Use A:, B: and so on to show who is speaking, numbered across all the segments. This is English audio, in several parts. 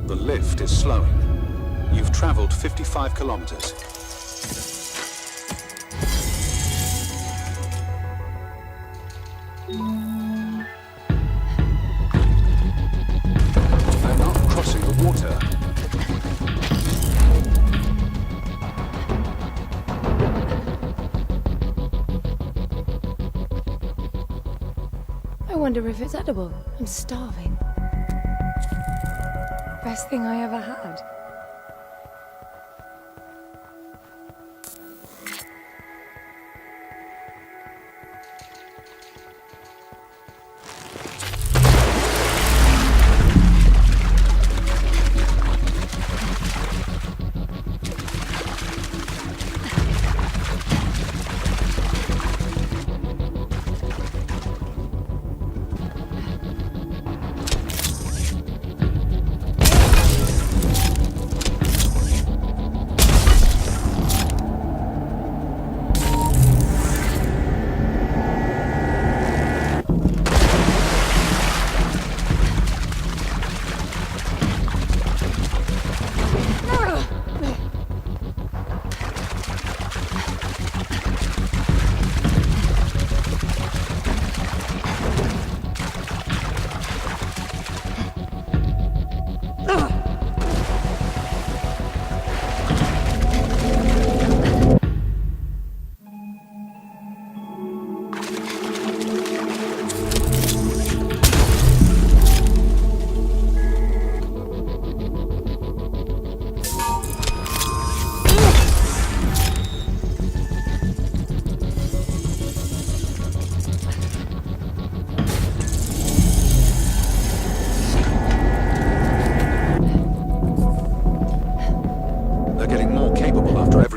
A: The lift is slowing. You've traveled 55 kilometers. They're not crossing the water.
B: I wonder if it's edible. I'm starving. Best thing I ever had.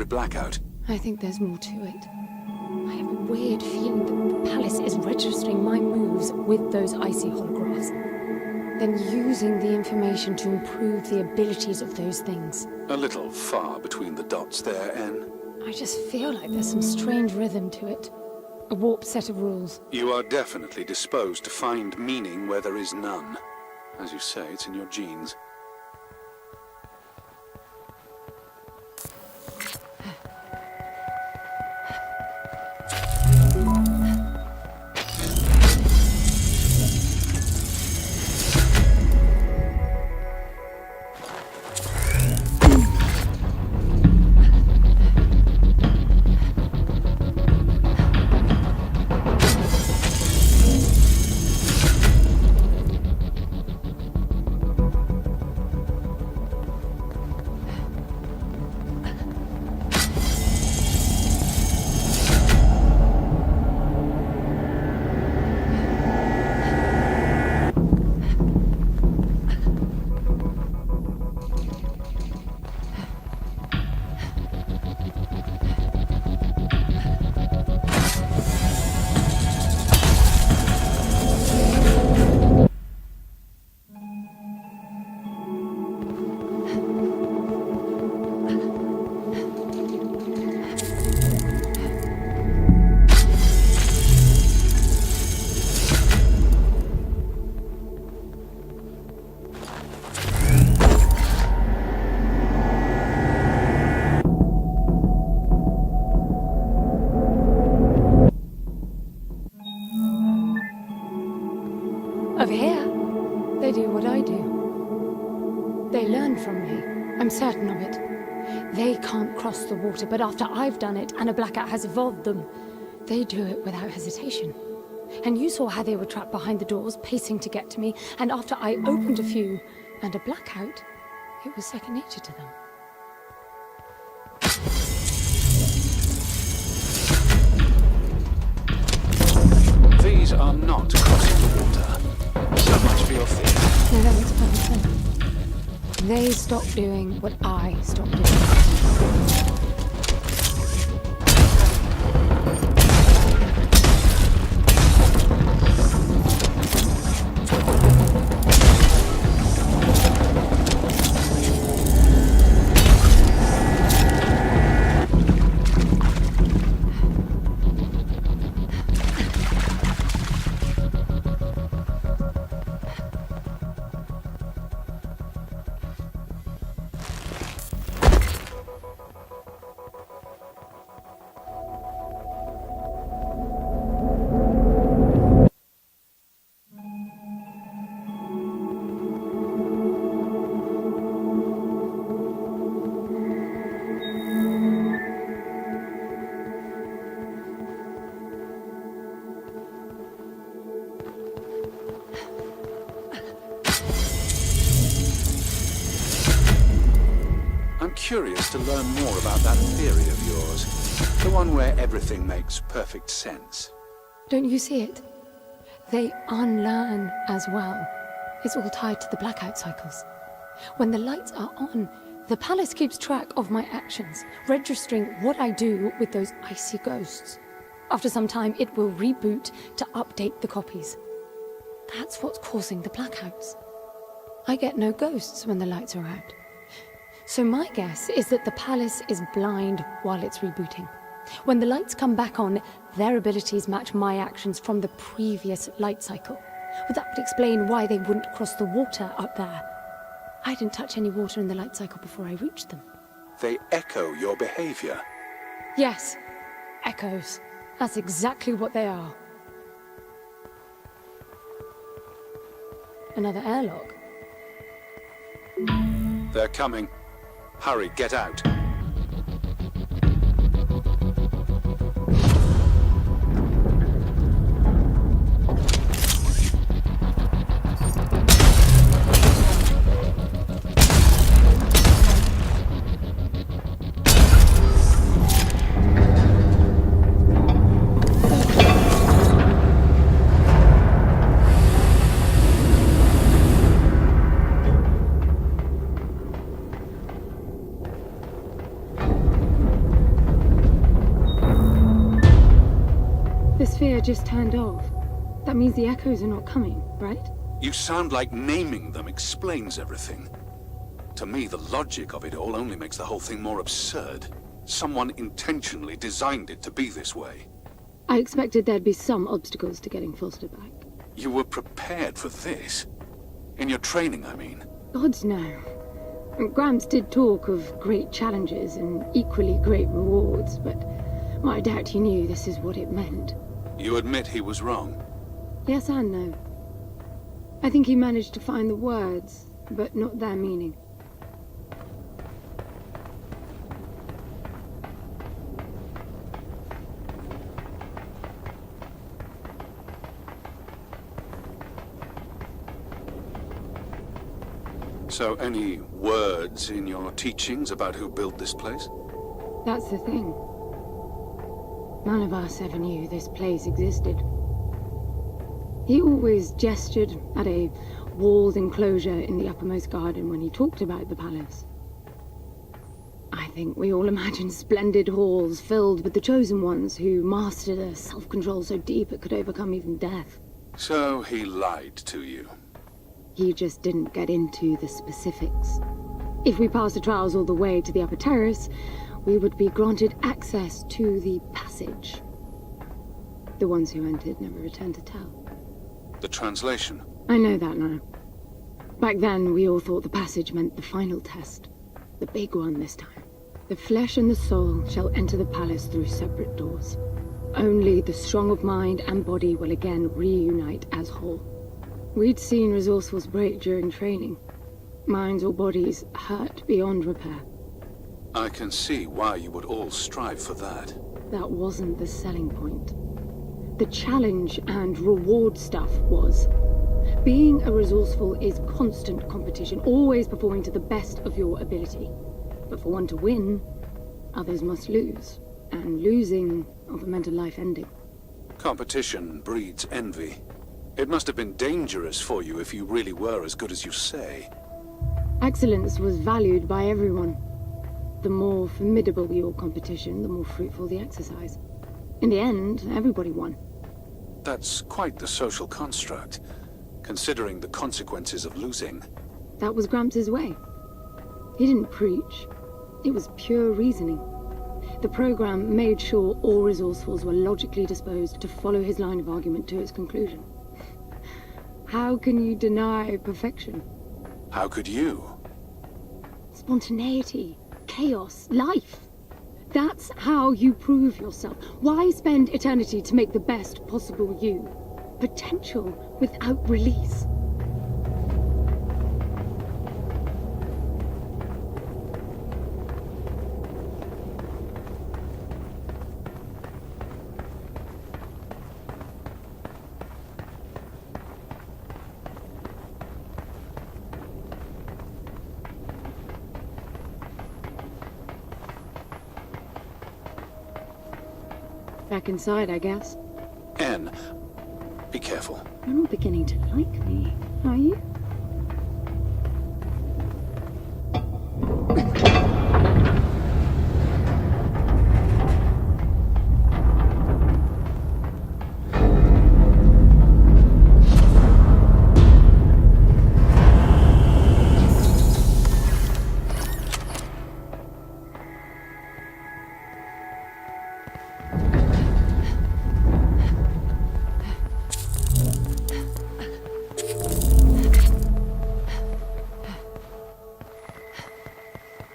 A: Blackout.
B: I think there's more to it. I have a weird feeling that the palace is registering my moves with those icy holographs, then using the information to improve the abilities of those things.
A: A little far between the dots there, En.
B: I just feel like there's some strange rhythm to it. A warped set of rules.
A: You are definitely disposed to find meaning where there is none. As you say, it's in your genes.
B: Over here, they do what I do. They learn from me. I'm certain of it. They can't cross the water, but after I've done it and a blackout has evolved them, they do it without hesitation. And you saw how they were trapped behind the doors, pacing to get to me, and after I opened a few and a blackout, it was second nature to them.
A: These are not crossing the water. So much for your theory.
B: No, that makes perfect sense. They stopped doing what I stopped doing.
A: I'm curious to learn more about that theory of yours. The one where everything makes perfect sense.
B: Don't you see it? They unlearn as well. It's all tied to the blackout cycles. When the lights are on, the palace keeps track of my actions, registering what I do with those icy ghosts. After some time, it will reboot to update the copies. That's what's causing the blackouts. I get no ghosts when the lights are out. So my guess is that the palace is blind while it's rebooting. When the lights come back on, their abilities match my actions from the previous light cycle. Well, that would explain why they wouldn't cross the water up there. I didn't touch any water in the light cycle before I reached them.
A: They echo your behavior.
B: Yes, echoes. That's exactly what they are. Another airlock.
A: They're coming. Hurry, get out.
B: The sphere just turned off. That means the echoes are not coming, right?
A: You sound like naming them explains everything. To me, the logic of it all only makes the whole thing more absurd. Someone intentionally designed it to be this way.
B: I expected there'd be some obstacles to getting Foster back.
A: You were prepared for this? In your training, I mean.
B: Gods no. Gramps did talk of great challenges and equally great rewards, but I doubt he knew this is what it meant.
A: You admit he was wrong?
B: Yes and no. I think he managed to find the words, but not their meaning.
A: So any words in your teachings about who built this place?
B: That's the thing. None of us ever knew this place existed. He always gestured at a walled enclosure in the uppermost garden when he talked about the palace. I think we all imagined splendid halls filled with the chosen ones who mastered a self-control so deep it could overcome even death.
A: So he lied to you?
B: He just didn't get into the specifics. If we passed the trials all the way to the upper terrace, we would be granted access to the passage. The ones who entered never returned to tell.
A: The translation?
B: I know that now. Back then, we all thought the passage meant the final test. The big one this time. The flesh and the soul shall enter the palace through separate doors. Only the strong of mind and body will again reunite as whole. We'd seen resourcefuls break during training. Minds or bodies hurt beyond repair.
A: I can see why you would all strive for that.
B: That wasn't the selling point. The challenge and reward stuff was. Being a resourceful is constant competition, always performing to the best of your ability. But for one to win, others must lose. And losing often meant a life ending.
A: Competition breeds envy. It must have been dangerous for you if you really were as good as you say.
B: Excellence was valued by everyone. The more formidable your competition, the more fruitful the exercise. In the end, everybody won.
A: That's quite the social construct, considering the consequences of losing.
B: That was Gramps' way. He didn't preach. It was pure reasoning. The program made sure all resourcefuls were logically disposed to follow his line of argument to its conclusion. How can you deny perfection?
A: How could you?
B: Spontaneity, chaos, life. That's how you prove yourself. Why spend eternity to make the best possible you? Potential without release. Back inside, I guess.
A: En, be careful.
B: You're not beginning to like me, are you?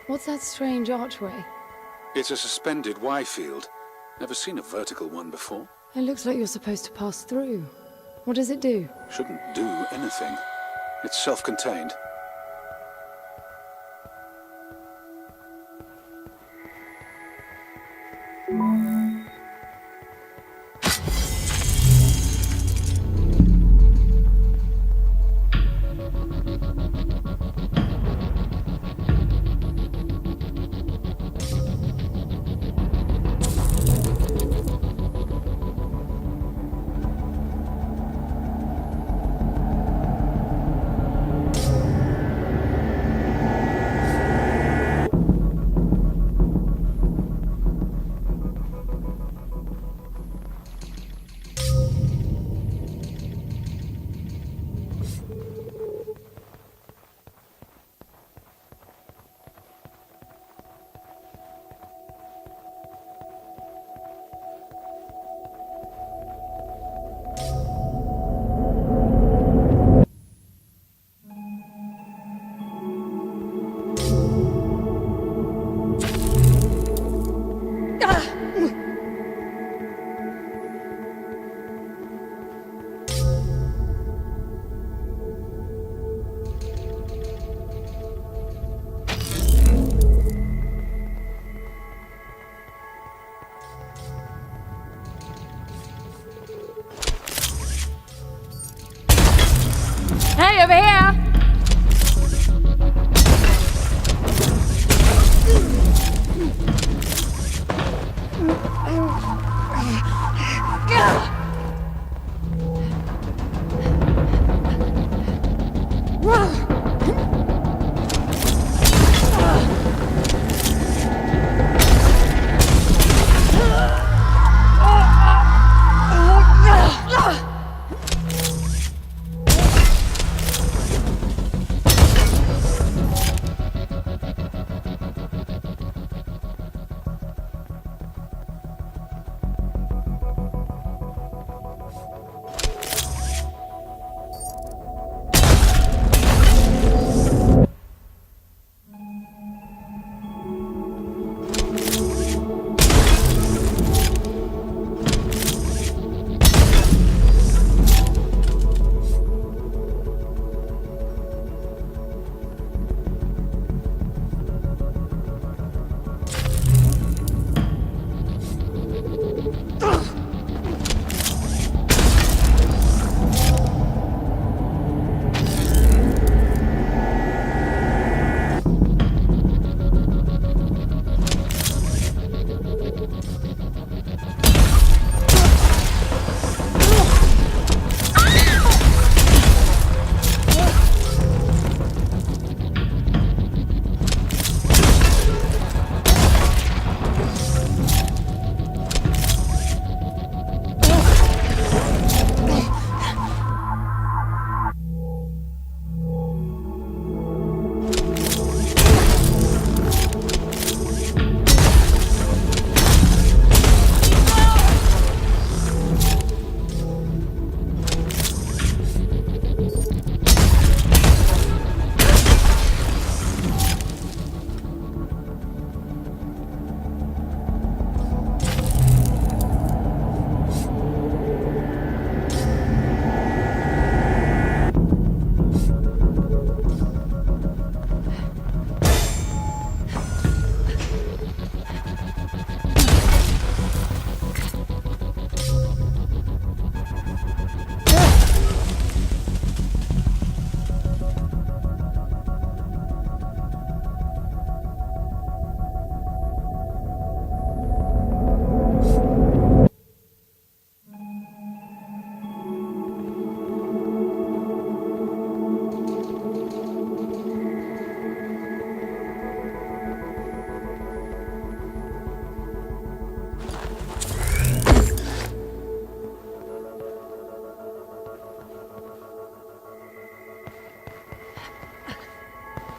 B: What's that strange archway?
A: It's a suspended Y field. Never seen a vertical one before.
B: It looks like you're supposed to pass through. What does it do?
A: Shouldn't do anything. It's self-contained.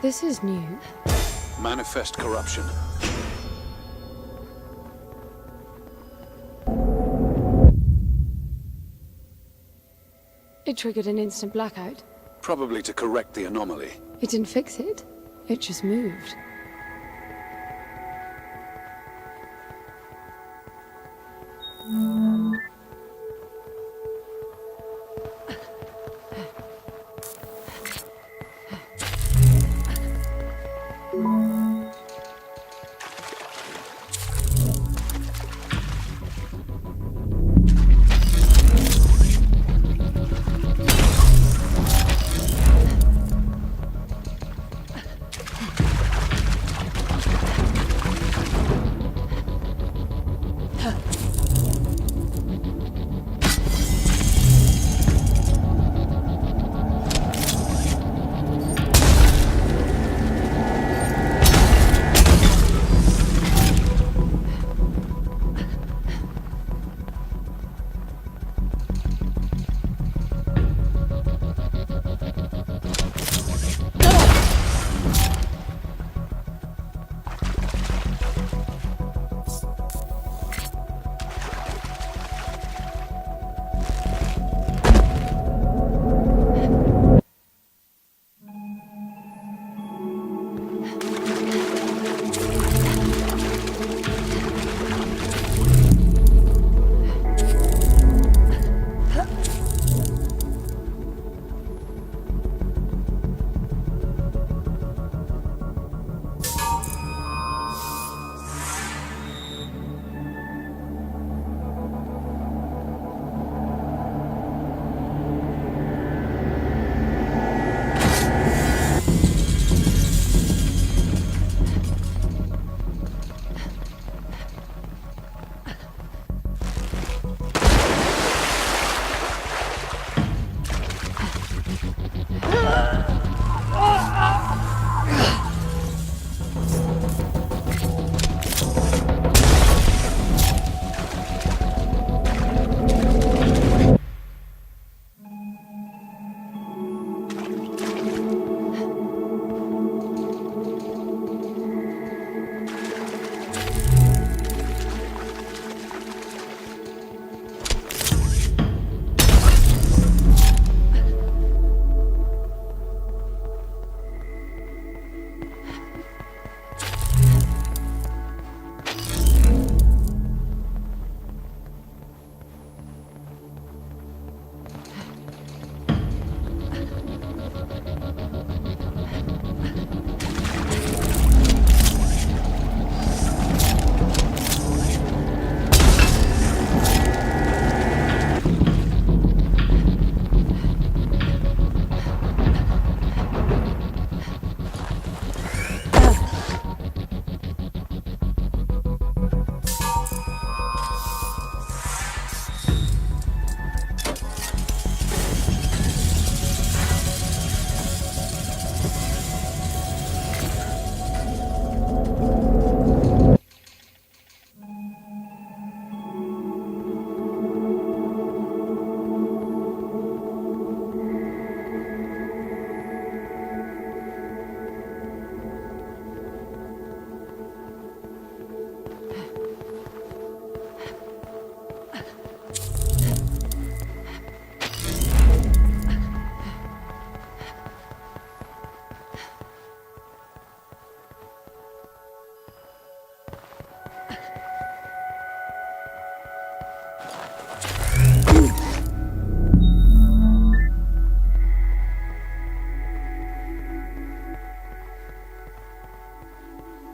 B: This is new.
A: Manifest corruption.
B: It triggered an instant blackout.
A: Probably to correct the anomaly.
B: It didn't fix it. It just moved.